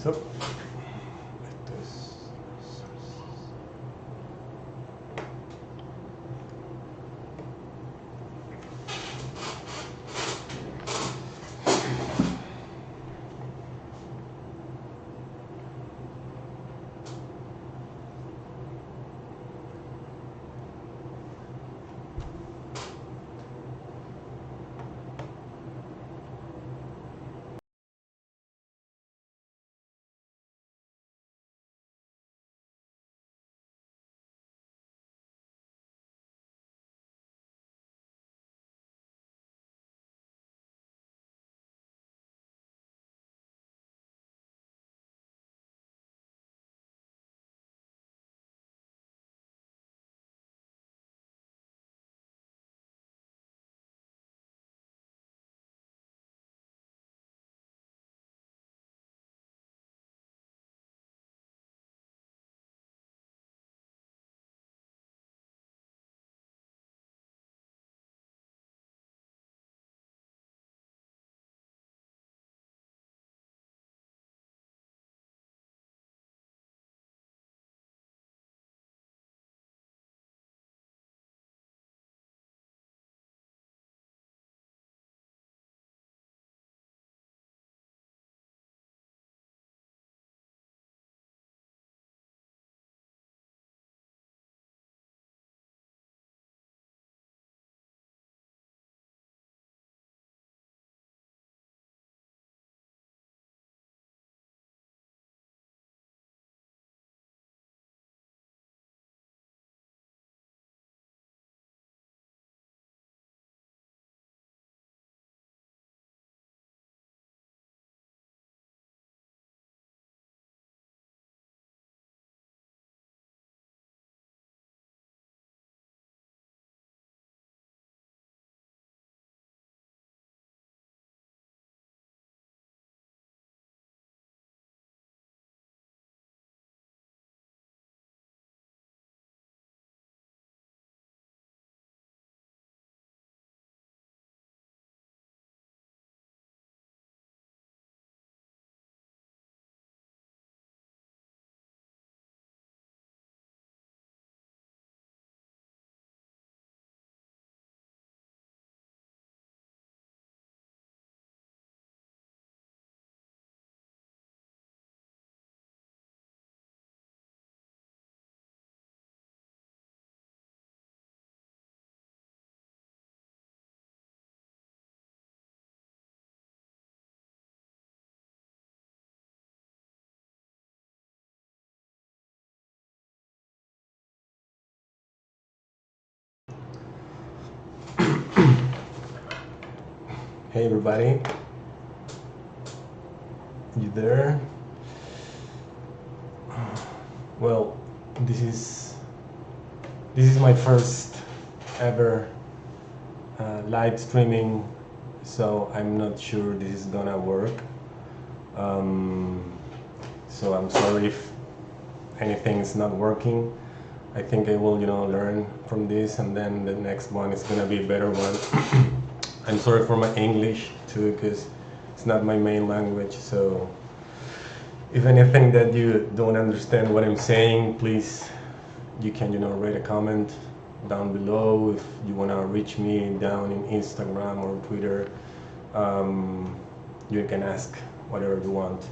So, esto es... Hey everybody, you there? Well, this is my first ever live streaming, so I'm not sure this is gonna work. So I'm sorry if anything is not working. I think I will, learn from this, and then the next one is gonna be a better one. I'm sorry for my English too, because it's not my main language. So if anything that you don't understand what I'm saying, please, you can, write a comment down below. If you wanna reach me down in Instagram or Twitter, you can ask whatever you want.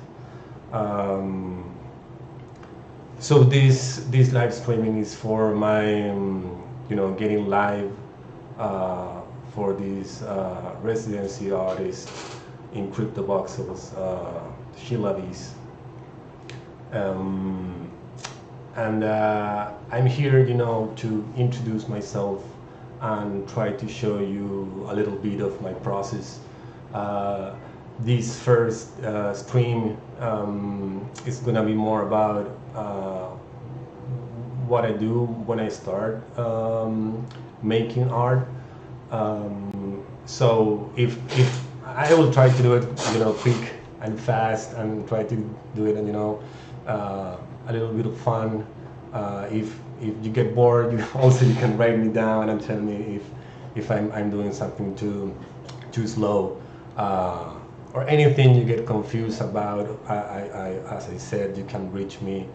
So this live streaming is for my, getting live for this residency artist in CrytoVoxels, Shilavis. And I'm here, to introduce myself and try to show you a little bit of my process. This first stream is gonna be more about what I do when I start making art. So if I will try to do it, quick and fast, and try to do it, a little bit of fun. If you get bored, you can write me down and tell me if I'm doing something too slow. or anything you get confused about, as I said, you can reach me,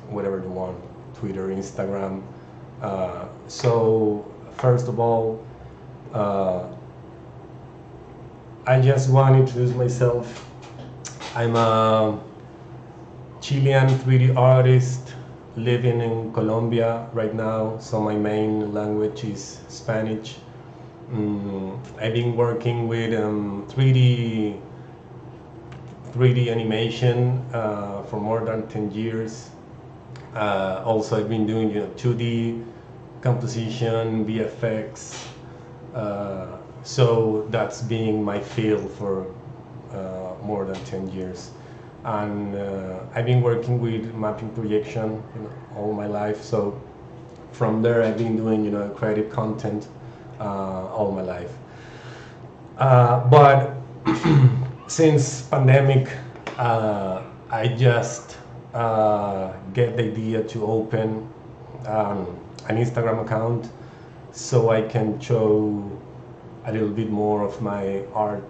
whatever you want, Twitter, Instagram. So first of all, I just want to introduce myself. I'm a Chilean 3D artist living in Colombia right now, so my main language is Spanish. I've been working with 3D animation for more than 10 years. Also, I've been doing 2D composition, VFX. So that's been my field for more than 10 years. And I've been working with mapping projection all my life. So from there, I've been doing creative content all my life. But since pandemic, I just get the idea to open an Instagram account so I can show a little bit more of my art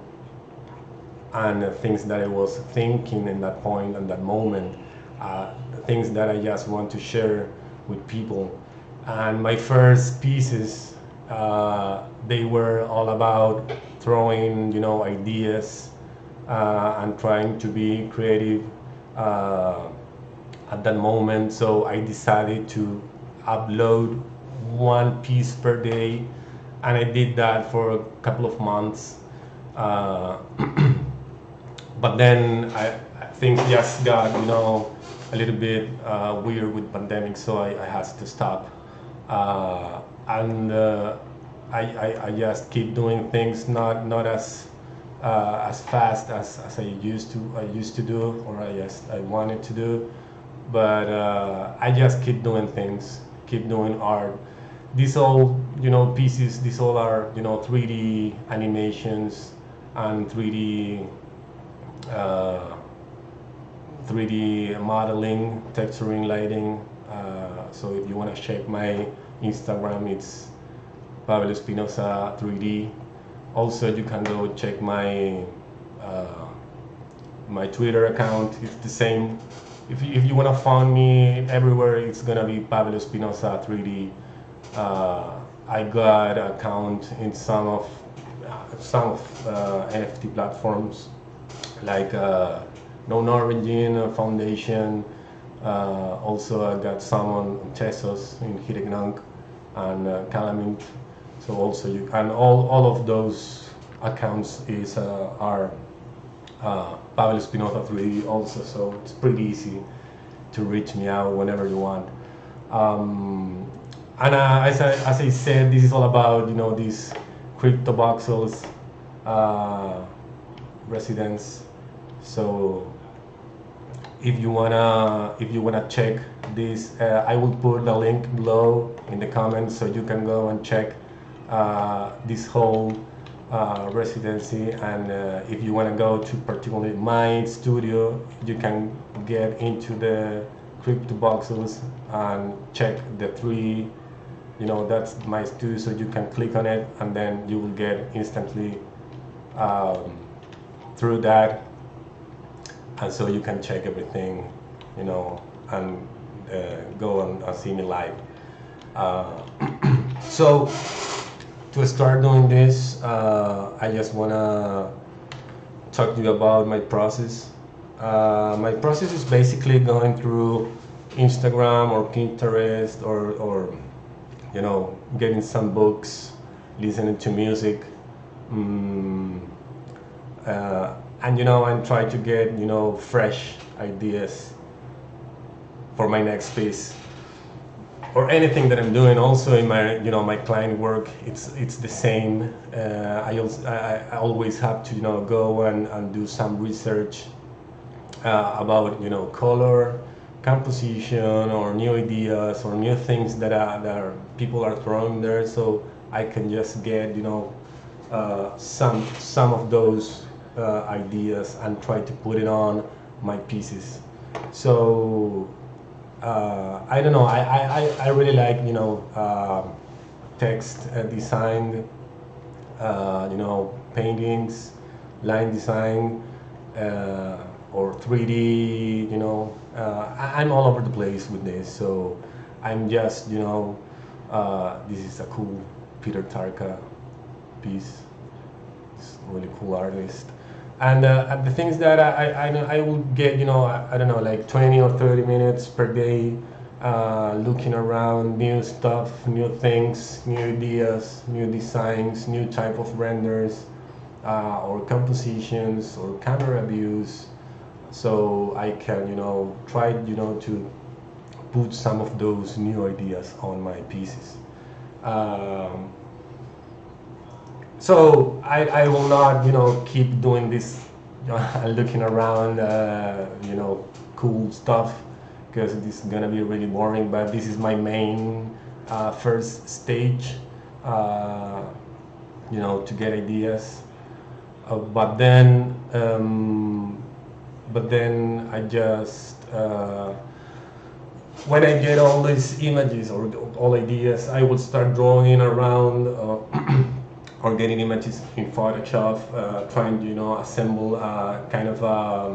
and things that I was thinking in that point and that moment, things that I just want to share with people. And my first pieces, they were all about throwing ideas and trying to be creative at that moment. So I decided to upload one piece per day, and I did that for a couple of months. But then things just got a little bit weird with pandemic, so I had to stop. And I just keep doing things not as fast as I used to do, or I wanted to do, but I just keep doing things, keep doing art. These all pieces, these all are 3D animations and 3D 3D modeling, texturing, lighting. So if you want to check my Instagram, it's Pablo Espinoza 3D. Also, you can go check my my Twitter account. It's the same. If you want to find me everywhere, it's gonna be Pablo Espinoza 3D. I got an account in some of NFT platforms like No Norwegian Foundation. Also, I got some on Tesos in Hiregnank and Calamint. So also you and all of those accounts are Pablo Espinoza 3D also. So it's pretty easy to reach me out whenever you want. And as I said, this is all about these CrytoVoxels residents. So if you wanna check this, I will put the link below in the comments so you can go and check this whole residency. And if you want to go to particularly my studio, you can get into the CrytoVoxels and check the three. That's my studio, so you can click on it and then you will get instantly through that, and so you can check everything, and go and see me live. So to start doing this, I just wanna talk to you about my process. My process is basically going through Instagram or Pinterest or getting some books, listening to music, and try to get fresh ideas for my next piece or anything that I'm doing. Also in my my client work, it's the same. I always have to go and do some research about color, composition, or new ideas or new things that people are throwing there, so I can just get some of those ideas and try to put it on my pieces. So I don't know, I really like text design, paintings, line design, or 3D, I'm all over the place with this. So I'm just, this is a cool Peter Tarka piece. It's a really cool artist. And the things that I will get, I don't know, like 20 or 30 minutes per day, looking around new stuff, new things, new ideas, new designs, new type of renders, or compositions or camera views, so I can try to put some of those new ideas on my pieces. So I will not keep doing this looking around cool stuff, because this is gonna be really boring, but this is my main first stage, to get ideas. But then I just when I get all these images or all ideas, I would start drawing around or getting images in Photoshop, trying to assemble kind of a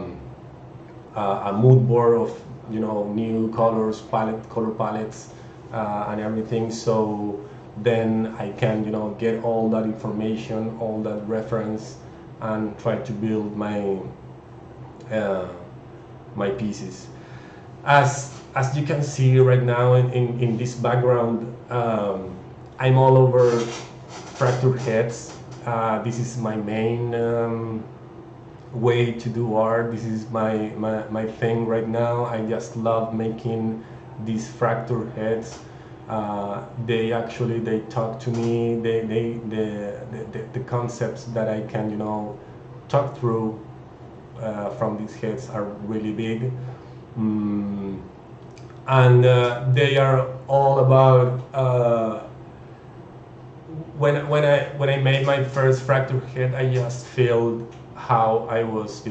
mood board of new colors, color palettes, and everything. So then I can get all that information, all that reference, and try to build my my pieces. As you can see right now in this background, I'm all over fracture heads. This is my main way to do art. This is my thing right now. I just love making these fracture heads. They talk to me. The concepts that I can talk through from these heads are really big, and they are all about. When I made my first fracture head, I just felt how I was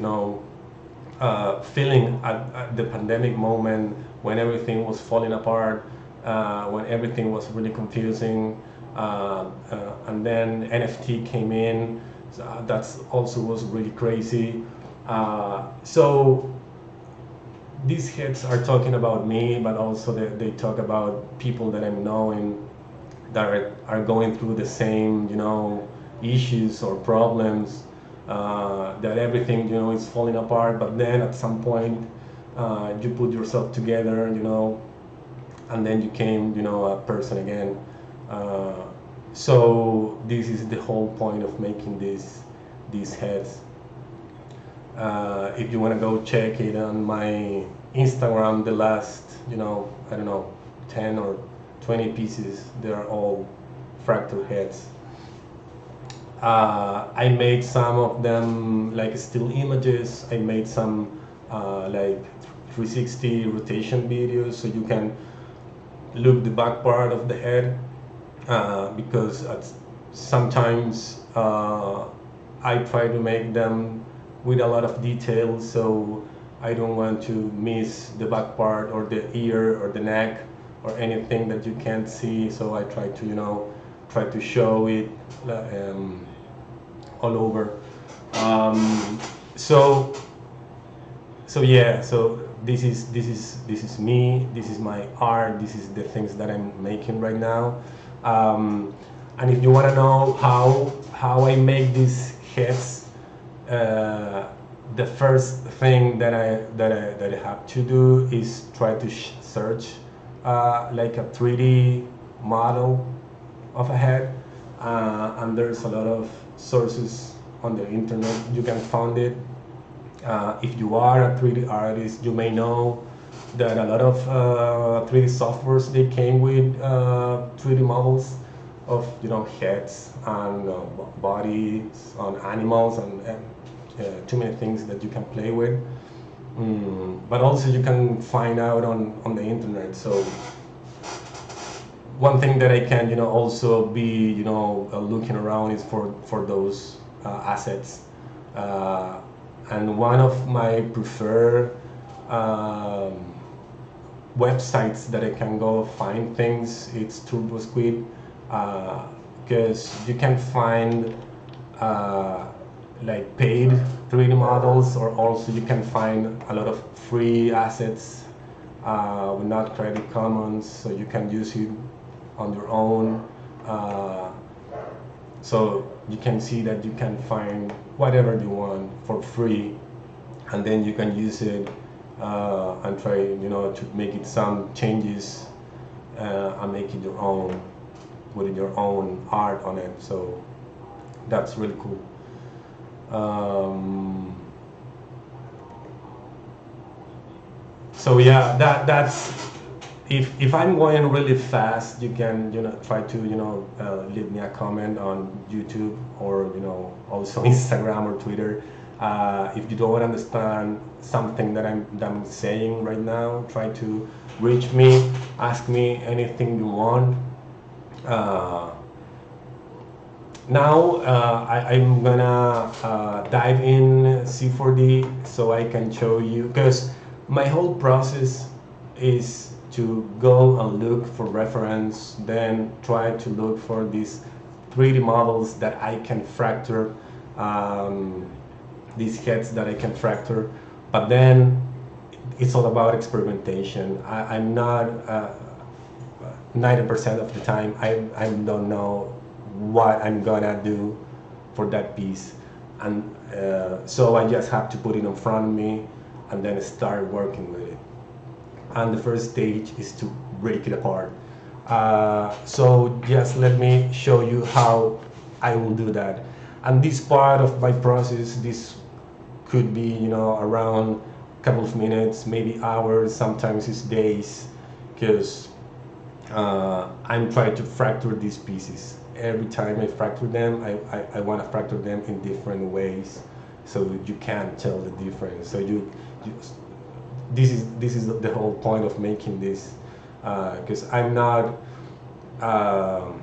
feeling at the pandemic moment, when everything was falling apart, when everything was really confusing, and then NFT came in. So that's also was really crazy. So these heads are talking about me, but also they talk about people that I'm knowing that are going through the same issues or problems, that everything is falling apart, but then at some point you put yourself together, and then you came a person again. So this is the whole point of making these heads. If you want to go check it on my Instagram, the last I don't know, 10 or 20 pieces, they're all fracture heads. I made some of them like still images. I made some like 360 rotation videos, so you can look the back part of the head, because sometimes I try to make them with a lot of detail, so I don't want to miss the back part or the ear or the neck or anything that you can't see. So I try to show it all over. So yeah. So this is me. This is my art. This is the things that I'm making right now. And if you want to know how I make these heads, the first thing that I have to do is try to search like a 3D model of a head, and there's a lot of sources on the internet. You can find it. If you are a 3D artist, you may know that a lot of 3D softwares, they came with 3D models of heads and bodies on animals and too many things that you can play with. But also you can find out on the internet. So one thing that I can also be looking around is for those assets. And one of my preferred websites that I can go find things, it's TurboSquid, because you can find like paid 3D models, or also you can find a lot of free assets with not Creative Commons, so you can use it on your own. So you can see that you can find whatever you want for free, and then you can use it and try, to make it some changes and make it your own, with your own art on it. So that's really cool. So yeah, that's if I'm going really fast, you can try to leave me a comment on YouTube, or also Instagram or Twitter. If you don't understand something that I'm saying right now, try to reach me, ask me anything you want. Now I'm gonna dive in C4D so I can show you, because my whole process is to go and look for reference, then try to look for these 3D models that I can fracture, these heads that I can fracture. But then it's all about experimentation. I'm not 90% of the time I don't know what I'm gonna do for that piece, and so I just have to put it in front of me and then start working with it. And the first stage is to break it apart. So just let me show you how I will do that. And this part of my process, this could be around a couple of minutes, maybe hours, sometimes it's days, because I'm trying to fracture these pieces. Every time I fracture them, I want to fracture them in different ways, so you can't tell the difference. So this is the whole point of making this, because I'm not. I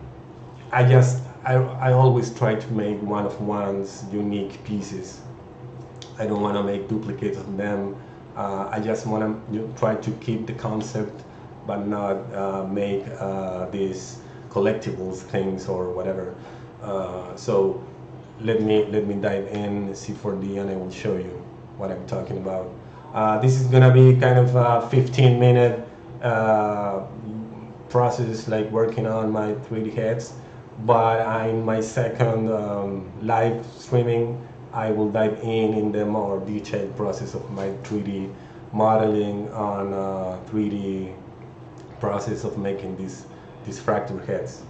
always try to make one of one's unique pieces. I don't want to make duplicates of them. I just want to try to keep the concept, but not make these collectibles things or whatever. So let me dive in C4D and I will show you what I'm talking about. This is gonna be kind of a 15-minute process, like working on my 3D heads. But in my second live streaming, I will dive in the more detailed process of my 3D modeling on 3D process of making these fracture heads.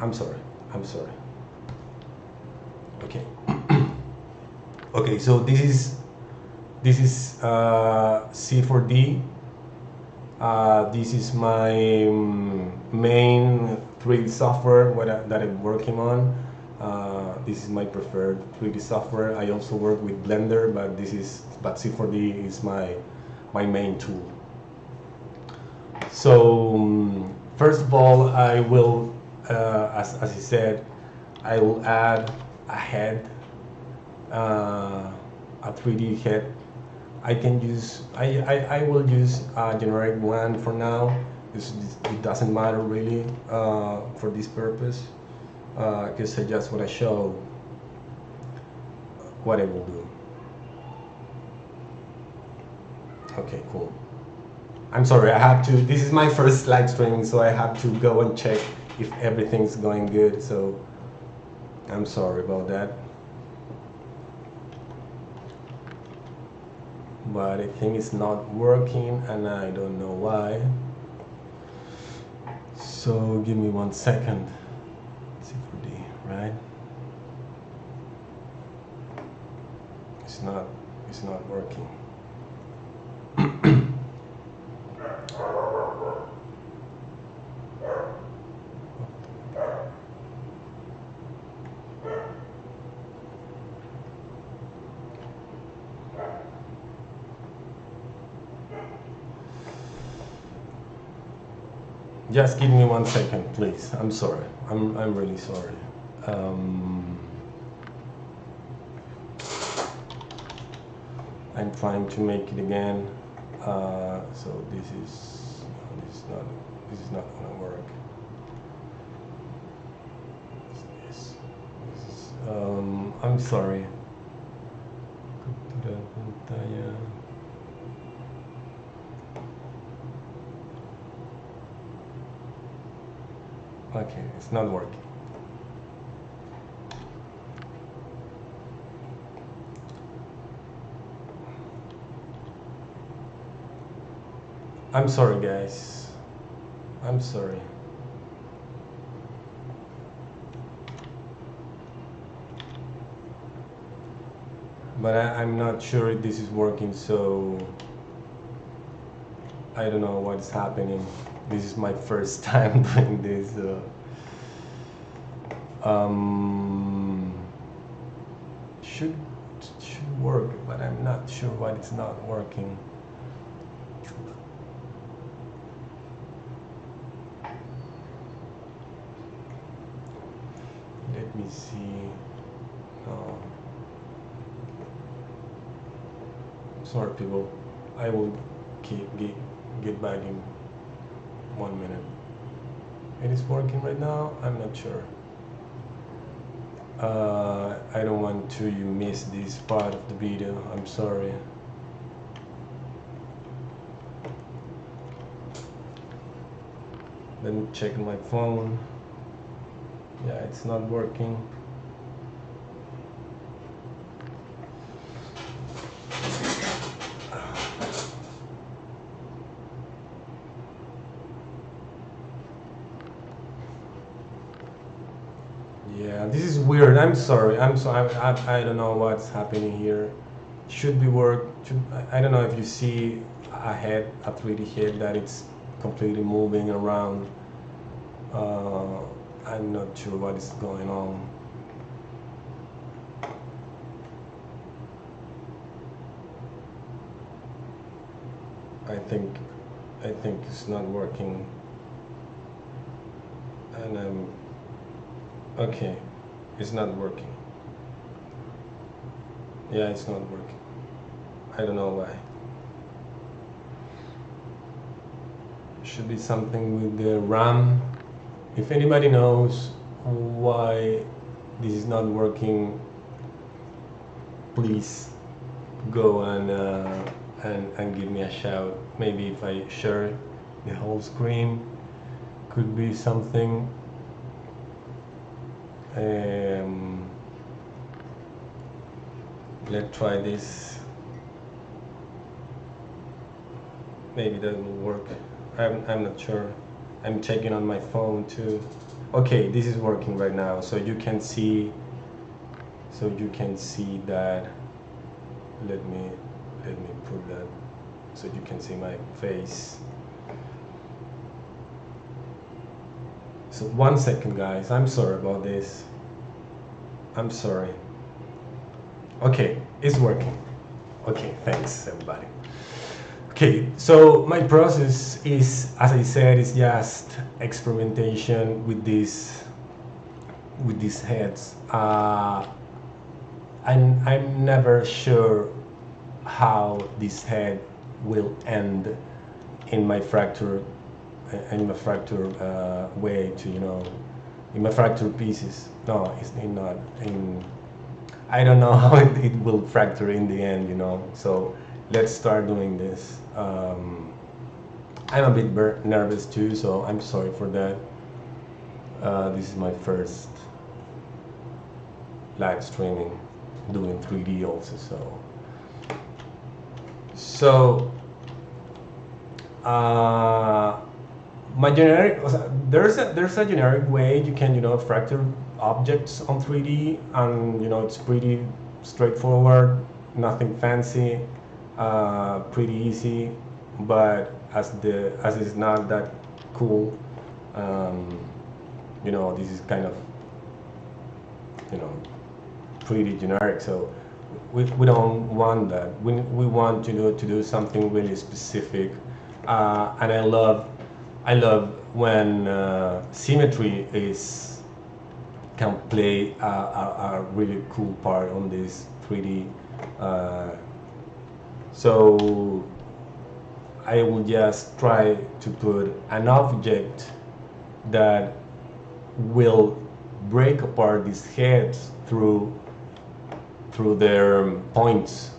I'm sorry. Okay. Okay, so this is C4D. This is my main 3D software that I'm working on. This is my preferred 3D software. I also work with Blender, but C4D is my main tool. So first of all, I will, as I said, I will add a head, a 3D head. I will use a generic one for now, because it doesn't matter really for this purpose, because I just want to show what I will do. Okay, cool. I'm sorry, this is my first live streaming, so I have to go and check if everything's going good, so I'm sorry about that. But I think it's not working and I don't know why. So give me 1 second. C4D, right? It's not working. Just give me 1 second, please. I'm sorry. I'm really sorry. I'm trying to make it again. So this is not gonna work. I'm sorry. Captura pantalla. Okay, it's not working. I'm sorry, guys. I'm sorry. But I'm not sure if this is working, so I don't know what's happening. This is my first time doing this. Should work, but I'm not sure why it's not working. Let me see. No. Sorry, people. I will get back in 1 minute. It is working right now. I'm not sure. I don't want to you miss this part of the video. I'm sorry. Then check my phone. Yeah, it's not working. Yeah, this is weird. I'm sorry. I don't know what's happening here. Should be work. I don't know if you see a head, a 3D head that it's completely moving around. I'm not sure what is going on. I think it's not working. And I'm okay. It's not working. Yeah, it's not working. I don't know why. Should be something with the RAM. If anybody knows why this is not working, please go and give me a shout. Maybe if I share the whole screen, could be something. Let's try this. Maybe that will work. I'm not sure. I'm checking on my phone too. Okay, this is working right now. So you can see that. Let me put that so you can see my face. So 1 second, guys. I'm sorry about this. I'm sorry. Okay, it's working. Okay, thanks everybody. Okay, so my process is, as I said, is just experimentation with these heads. I'm never sure how this head will end in my fracture way to, in my fracture pieces. No, it's not. I don't know how it will fracture in the end, So let's start doing this. I'm a bit nervous too, so I'm sorry for that. This is my first live streaming doing 3D also, so my generic, there's a generic way you can fracture objects on 3D, and it's pretty straightforward, nothing fancy, pretty easy, but as it's not that cool, this is kind of pretty generic, so we don't want that. We want to do something really specific, and I love when symmetry can play a really cool part on this 3D. So I will just try to put an object that will break apart these heads through through their points.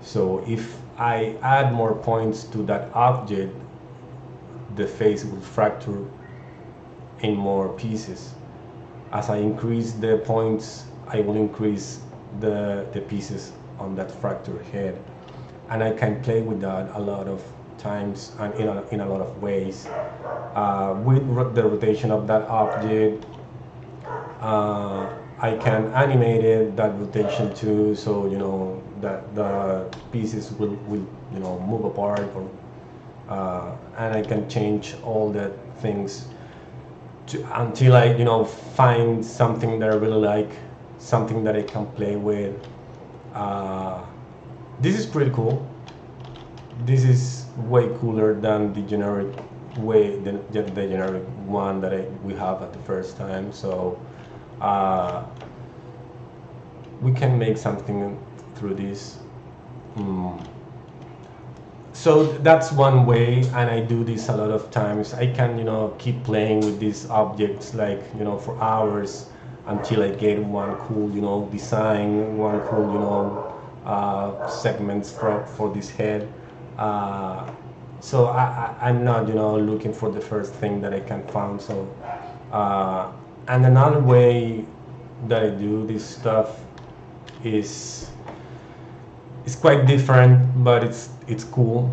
So if I add more points to that object, the face will fracture in more pieces. As I increase the points, I will increase the pieces on that fractured head. And I can play with that a lot of times and in a lot of ways. With the rotation of that object, I can animate it, that rotation too, so you know that the pieces will you know move apart, or and I can change all the things until I you know find something that I really like, something that I can play with. This is pretty cool. This is way cooler than the generic way, the generic one that we have at the first time. So we can make something through this. So that's one way, and I do this a lot of times. I can, you know, keep playing with these objects like, you know, for hours until I get one cool, you know, design, one cool, you know, segments for this head. So I'm not, you know, looking for the first thing that I can find. So, and another way that I do this stuff is quite different, but it's cool.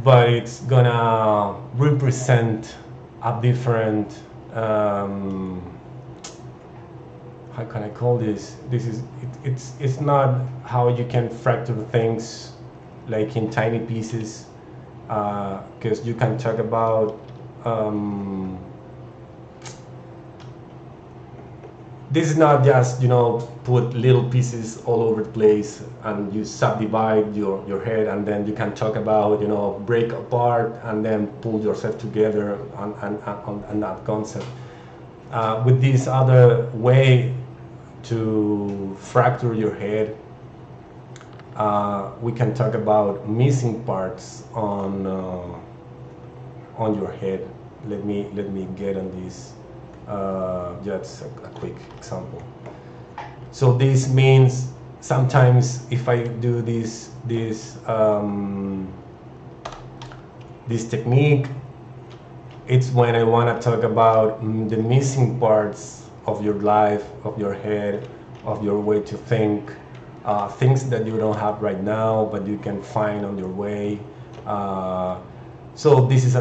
But it's gonna represent a different. How can I call this? It's not how you can fracture things like in tiny pieces, because you can talk about this is not just, you know, put little pieces all over the place and you subdivide your head, and then you can talk about, you know, break apart and then pull yourself together on that concept. With this other way to fracture your head, we can talk about missing parts on your head. Let me get on this. Just a quick example. So this means sometimes if I do this technique, it's when I want to talk about the missing parts of your life, of your head, of your way to think, things that you don't have right now but you can find on your way. So this is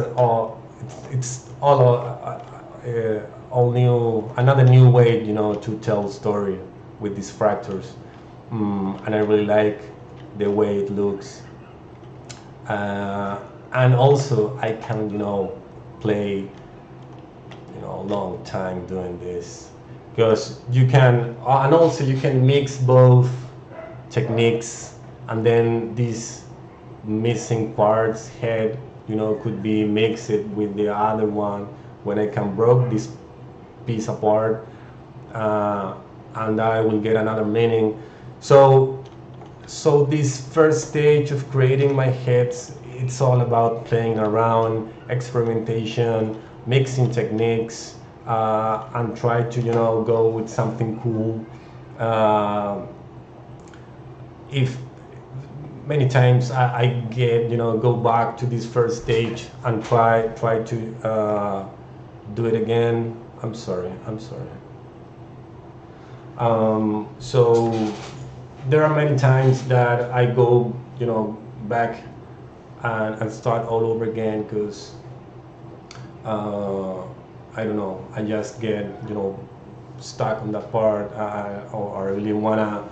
another new way, you know, to tell story with these fractures, and I really like the way it looks, and also I can, you know, play, you know, a long time doing this, because you can, and also you can mix both techniques, and then these missing parts head, you know, could be mixed with the other one when I can break this piece apart, and I will get another meaning. So this first stage of creating my heads, it's all about playing around, experimentation, mixing techniques, and try to, you know, go with something cool. If many times I get, you know, go back to this first stage and try to do it again. I'm sorry. So there are many times that I go, you know, back and start all over again, because I don't know, I just get, you know, stuck on that part, or I really wanna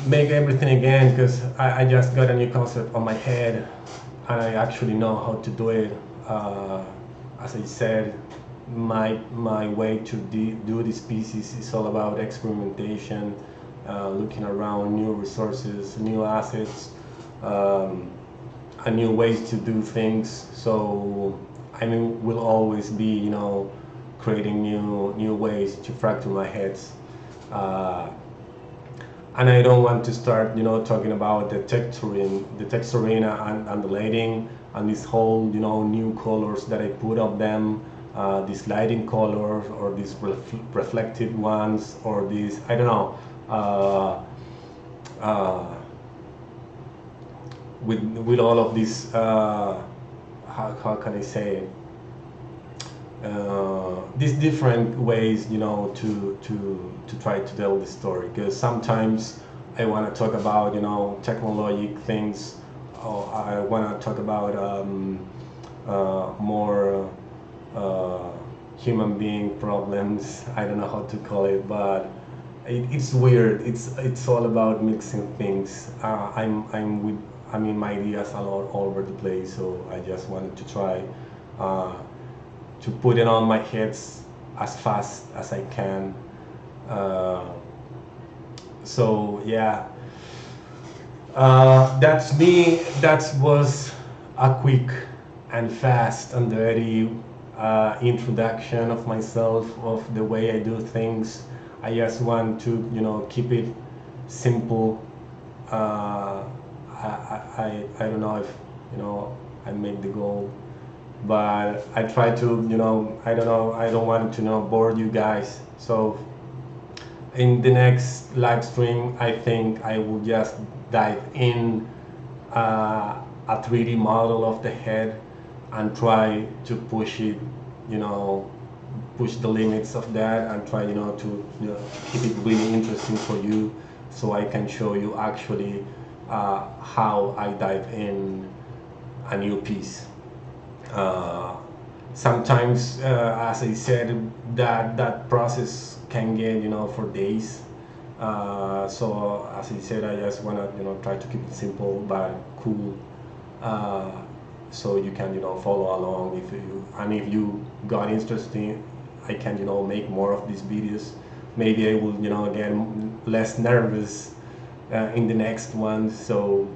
make everything again, because I just got a new concept on my head and I actually know how to do it. As I said, my way to do these pieces is all about experimentation, looking around new resources, new assets, and new ways to do things. So I mean, will always be, you know, creating new ways to fracture my heads. And I don't want to start, you know, talking about the texturing and the lighting, and this whole, you know, new colors that I put on them, these lighting colors, or these reflective ones, or these, I don't know, uh, uh, with all of these how can I say it, these different ways, you know, to try to tell the story. Because sometimes I want to talk about, you know, technologic things, or I want to talk about more human being problems. I don't know how to call it, but it's weird. It's all about mixing things. I'm in my ideas all over the place, so I just wanted to try uh, to put it on my heads as fast as I can. Uh, so yeah, that's me. That was a quick and fast and dirty introduction of myself, of the way I do things. I just want to, you know, keep it simple. I don't know if, you know, I make the goal, but I try to, you know, I don't know, I don't want to, you know, bore you guys. So in the next live stream, I think I will just dive in a 3D model of the head and try to push it, you know, push the limits of that, and try, you know, to, you know, keep it really interesting for you, so I can show you actually how I dive in a new piece. Uh, Sometimes, as I said, that process can get, you know, for days. So as I said, I just wanna, you know, try to keep it simple but cool, uh, so you can, you know, follow along. If you got interesting, I can, you know, make more of these videos. Maybe I will, you know, get less nervous in the next one. So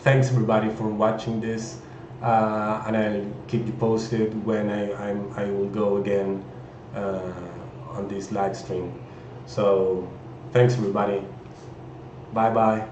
thanks everybody for watching this, and I'll keep you posted when I will go again on this live stream. So thanks everybody. Bye bye.